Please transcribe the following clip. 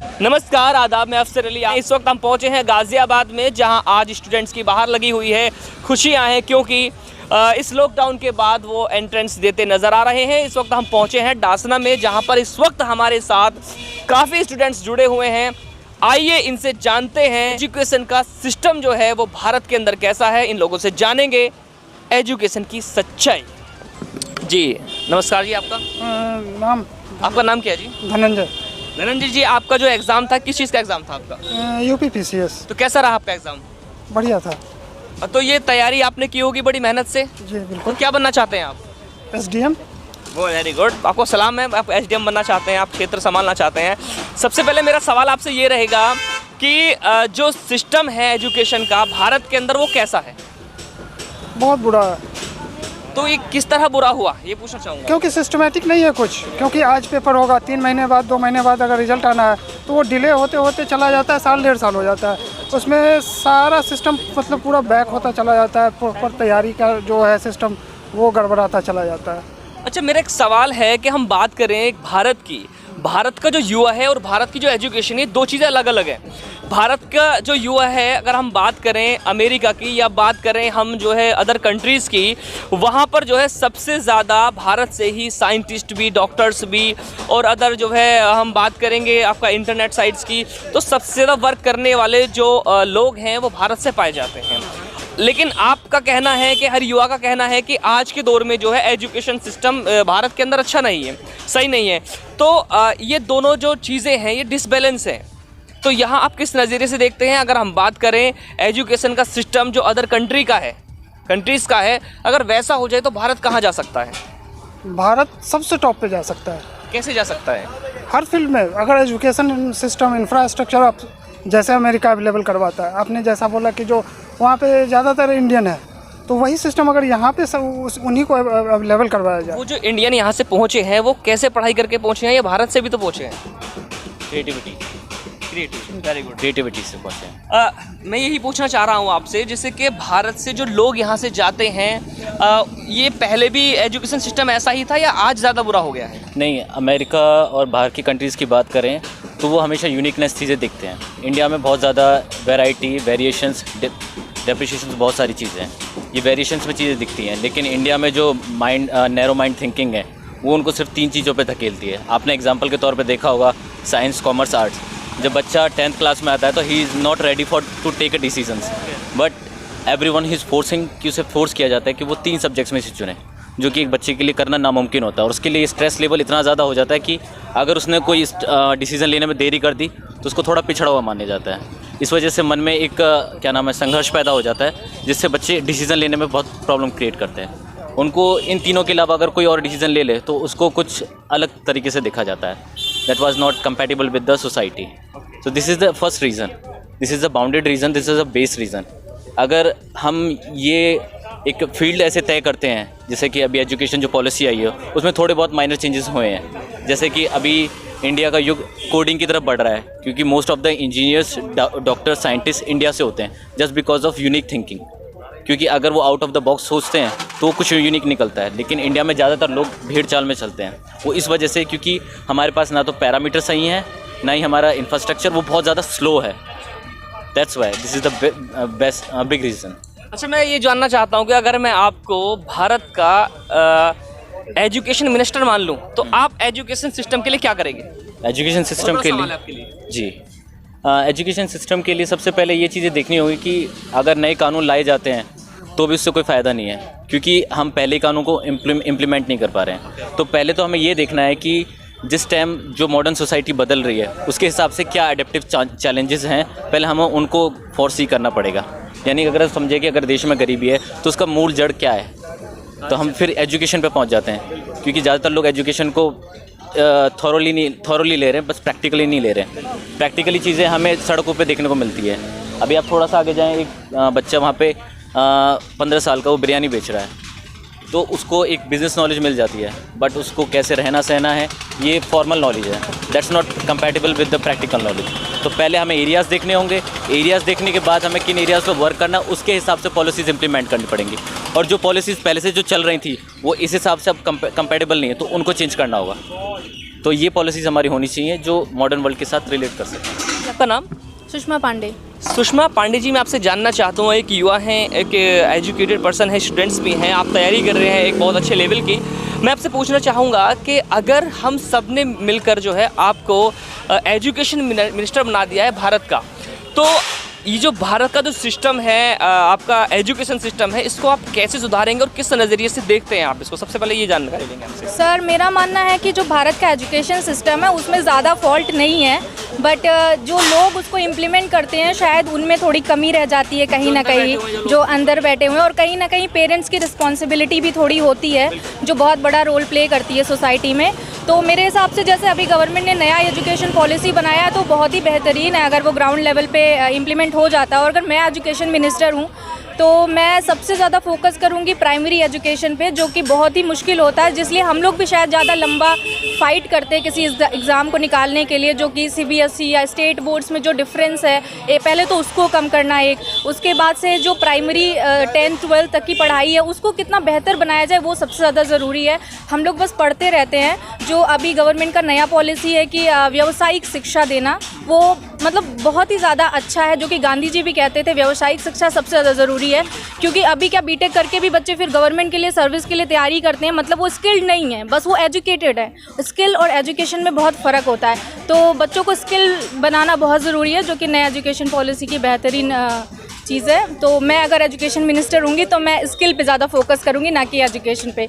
नमस्कार, आदाब, मैं अफसर अली। इस वक्त हम पहुंचे हैं गाज़ियाबाद में, जहां आज स्टूडेंट्स की बाहर लगी हुई है खुशियां हैं, क्योंकि इस लॉकडाउन के बाद वो एंट्रेंस देते नज़र आ रहे हैं। इस वक्त हम पहुंचे हैं डासना में, जहां पर इस वक्त हमारे साथ काफ़ी स्टूडेंट्स जुड़े हुए हैं। आइए इनसे जानते हैं एजुकेशन का सिस्टम जो है वो भारत के अंदर कैसा है। इन लोगों से जानेंगे एजुकेशन की सच्चाई। जी नमस्कार जी, आपका नाम क्या है जी? धनंजय जी, आपका जो एग्ज़ाम था किस चीज़ का एग्ज़ाम था आपका? यूपीपीसीएस। तो कैसा रहा आपका एग्ज़ाम? बढ़िया था। तो ये तैयारी आपने की होगी बड़ी मेहनत से। जी बिल्कुल। और क्या बनना चाहते हैं आप? एसडीएम। वो वेरी गुड, आपको सलाम है। आप एसडीएम बनना चाहते हैं, आप क्षेत्र संभालना चाहते हैं। सबसे पहले मेरा सवाल आपसे ये रहेगा कि जो सिस्टम है एजुकेशन का भारत के अंदर वो कैसा है? बहुत बुरा है। तो ये किस तरह बुरा हुआ ये पूछना चाहूँगा। क्योंकि सिस्टमेटिक नहीं है कुछ। क्योंकि आज पेपर होगा, 3 महीने बाद 2 महीने बाद अगर रिजल्ट आना है तो वो डिले होते होते चला जाता है, साल 1.5 साल हो जाता है। उसमें सारा सिस्टम मतलब पूरा बैक होता चला जाता है। प्रॉपर तैयारी का जो है सिस्टम वो गड़बड़ाता चला जाता है। अच्छा, मेरा एक सवाल है कि हम बात करें भारत का जो युवा है और भारत की जो एजुकेशन है, दो चीज़ें अलग अलग हैं। भारत का जो युवा है, अगर हम बात करें अमेरिका की या बात करें हम जो है अदर कंट्रीज़ की, वहाँ पर जो है सबसे ज़्यादा भारत से ही साइंटिस्ट भी, डॉक्टर्स भी और अदर जो है हम बात करेंगे आपका इंटरनेट साइट्स की, तो सबसे ज़्यादा वर्क करने वाले जो लोग हैं वो भारत से पाए जाते हैं। लेकिन आपका कहना है कि हर युवा का कहना है कि आज के दौर में जो है एजुकेशन सिस्टम भारत के अंदर अच्छा नहीं है, सही नहीं है। तो ये दोनों जो चीज़ें हैं ये डिसबैलेंस हैं। तो यहाँ आप किस नज़रिए से देखते हैं? अगर हम बात करें एजुकेशन का सिस्टम जो अदर कंट्रीज़ का है, अगर वैसा हो जाए तो भारत कहाँ जा सकता है? भारत सबसे टॉप पे जा सकता है। कैसे जा सकता है? हर फील्ड में। अगर एजुकेशन सिस्टम, इंफ्रास्ट्रक्चर आप जैसे अमेरिका अवेलेबल करवाता है, आपने जैसा बोला कि जो वहाँ पे ज़्यादातर इंडियन है, तो वही सिस्टम अगर यहाँ पे उन्हीं को अवेलेबल करवाया जाए। वो जो इंडियन यहाँ से पहुँचे हैं वो कैसे पढ़ाई करके पहुँचे हैं, या भारत से भी तो पहुँचे हैं? क्रिएटिविटी वेरी गुड, क्रिएटिविटी से पहुँचे हैं। मैं यही पूछना चाह रहा हूँ आपसे, जैसे कि भारत से जो लोग यहाँ से जाते हैं, ये पहले भी एजुकेशन सिस्टम ऐसा ही था या आज ज़्यादा बुरा हो गया है? नहीं, अमेरिका और बाहर की कंट्रीज़ की बात करें तो वो हमेशा यूनिकनेस चीज़ें दिखते हैं। इंडिया में बहुत ज़्यादा वैरायटी, वेरिएशंस, डेप्रिशिएशंस, बहुत सारी चीज़ें हैं। ये वेरिएशंस में चीज़ें दिखती हैं, लेकिन इंडिया में जो नैरो माइंड थिंकिंग है वो उनको सिर्फ 3 चीज़ों पे धकेलती है। आपने एग्जांपल के तौर पे देखा होगा साइंस, कॉमर्स, आर्ट्स। जब बच्चा 10th क्लास में आता है तो he is not ready for to take a decisions, but everyone he is forcing कि उसे फोर्स किया जाता है कि वो 3 सब्जेक्ट्स में से चुने, जो कि एक बच्चे के लिए करना नामुमकिन होता है। और उसके लिए स्ट्रेस लेवल इतना ज़्यादा हो जाता है कि अगर उसने कोई डिसीज़न लेने में देरी कर दी तो उसको थोड़ा पिछड़ा हुआ माना जाता है। इस वजह से मन में एक संघर्ष पैदा हो जाता है, जिससे बच्चे डिसीज़न लेने में बहुत प्रॉब्लम क्रिएट करते हैं। उनको इन तीनों के अलावा अगर कोई और डिसीज़न ले ले तो उसको कुछ अलग तरीके से देखा जाता है। That was not compatible with the society. So this is the first reason, this is the bounded region, this is a base reason. अगर हम ये एक फील्ड ऐसे तय करते हैं, जैसे कि अभी एजुकेशन जो पॉलिसी आई है उसमें थोड़े बहुत माइनर चेंजेस हुए हैं, जैसे कि अभी इंडिया का युग कोडिंग की तरफ बढ़ रहा है, क्योंकि most of the engineers, doctor, scientist India से होते हैं, just because of unique thinking. क्योंकि अगर वो आउट ऑफ द बॉक्स सोचते हैं तो कुछ यूनिक निकलता है। लेकिन इंडिया में ज़्यादातर लोग भीड़ चाल में चलते हैं, वो इस वजह से क्योंकि हमारे पास ना तो पैरामीटर सही हैं, ना ही हमारा इंफ्रास्ट्रक्चर, वो बहुत ज़्यादा स्लो है। That's why this is the best big reason. अच्छा, मैं ये जानना चाहता हूँ कि अगर मैं आपको भारत का एजुकेशन मिनिस्टर मान लूँ तो आप एजुकेशन सिस्टम के लिए क्या करेंगे? एजुकेशन सिस्टम के लिए जी, एजुकेशन सिस्टम के लिए सबसे पहले ये चीज़ें देखनी होगी कि अगर नए कानून लाए जाते हैं तो भी उससे कोई फ़ायदा नहीं है, क्योंकि हम पहले कानून को इम्प्लीमेंट नहीं कर पा रहे हैं। तो पहले तो हमें ये देखना है कि जिस टाइम जो मॉडर्न सोसाइटी बदल रही है उसके हिसाब से क्या एडेप्टिव चैलेंजेस हैं, पहले हमें उनको फोर्सी करना पड़ेगा। यानी अगर समझे कि अगर देश में गरीबी है तो उसका मूल जड़ क्या है, तो हम फिर एजुकेशन पे पहुंच जाते हैं। क्योंकि ज़्यादातर लोग एजुकेशन को थॉरोली ले रहे हैं, बस प्रैक्टिकली नहीं ले रहे हैं। प्रैक्टिकली चीज़ें हमें सड़कों पे देखने को मिलती है। अभी आप थोड़ा सा आगे जाएँ, एक बच्चा वहाँ पे 15 साल का वो बिरयानी बेच रहा है, तो उसको एक बिज़नेस नॉलेज मिल जाती है, बट उसको कैसे रहना सहना है ये फॉर्मल नॉलेज है। That's not compatible with the practical knowledge. तो पहले हमें एरियाज़ देखने होंगे, एरियाज़ देखने के बाद हमें किन एरियाज़ पर वर्क करना, उसके हिसाब से पॉलिसीज़ इंप्लीमेंट करनी पड़ेंगी। और जो पॉलिसीज़ पहले से जो चल रही थी वो इस हिसाब से अब कंपैटिबल नहीं है, तो उनको चेंज करना होगा। तो ये पॉलिसीज़ हमारी होनी चाहिए जो मॉडर्न वर्ल्ड के साथ रिलेट कर सकें। आपका नाम? सुषमा पांडे। सुषमा पांडे जी, मैं आपसे जानना चाहता हूँ, एक युवा हैं, एक एजुकेटेड पर्सन है, स्टूडेंट्स भी हैं, आप तैयारी कर रहे हैं एक बहुत अच्छे लेवल की। मैं आपसे पूछना चाहूँगा कि अगर हम सब ने मिलकर जो है आपको एजुकेशन मिनिस्टर बना दिया है भारत का, तो ये जो भारत का जो सिस्टम है, आपका एजुकेशन सिस्टम है, इसको आप कैसे सुधारेंगे और किस नज़रिए से देखते हैं आप इसको? सबसे पहले ये जानकारी लेंगे आपसे। सर, मेरा मानना है कि जो भारत का एजुकेशन सिस्टम है उसमें ज़्यादा फॉल्ट नहीं है, बट जो लोग उसको इम्प्लीमेंट करते हैं शायद उनमें थोड़ी कमी रह जाती है कहीं ना कहीं, जो अंदर बैठे हुए हैं, और कहीं ना कहीं पेरेंट्स की रिस्पॉन्सिबिलिटी भी थोड़ी होती है जो बहुत बड़ा रोल प्ले करती है सोसाइटी में। तो मेरे हिसाब से जैसे अभी गवर्नमेंट ने नया एजुकेशन पॉलिसी बनाया है तो बहुत ही बेहतरीन है अगर वो ग्राउंड लेवल पे इम्प्लीमेंट हो जाता है। और अगर मैं एजुकेशन मिनिस्टर हूँ तो मैं सबसे ज़्यादा फोकस करूँगी प्राइमरी एजुकेशन पे, जो कि बहुत ही मुश्किल होता है, जिसलिए हम लोग भी शायद ज़्यादा लंबा फाइट करते हैं किसी एग्ज़ाम को निकालने के लिए, जो कि CBSE या स्टेट बोर्ड्स में जो डिफरेंस है पहले तो उसको कम करना एक, उसके बाद से जो प्राइमरी 10th 12th तक की पढ़ाई है उसको कितना बेहतर बनाया जाए वो सबसे ज़्यादा ज़रूरी है। हम लोग बस पढ़ते रहते हैं। जो अभी गवर्नमेंट का नया पॉलिसी है कि व्यावसायिक शिक्षा देना, वो मतलब बहुत ही ज़्यादा अच्छा है, जो कि गांधी जी भी कहते थे व्यावसायिक शिक्षा सबसे ज़्यादा ज़रूरी है, क्योंकि अभी क्या बीटेक करके भी बच्चे फिर गवर्नमेंट के लिए सर्विस के लिए तैयारी करते हैं, मतलब वो स्किल्ड नहीं है, बस वो एजुकेटेड है। स्किल और एजुकेशन में बहुत फ़र्क होता है, तो बच्चों को स्किल बनाना बहुत ज़रूरी है, जो कि नया एजुकेशन पॉलिसी की बेहतरीन चीज़ है। तो मैं अगर एजुकेशन मिनिस्टर होंगी तो मैं स्किल पे ज़्यादा फोकस करूँगी, ना कि एजुकेशन पे।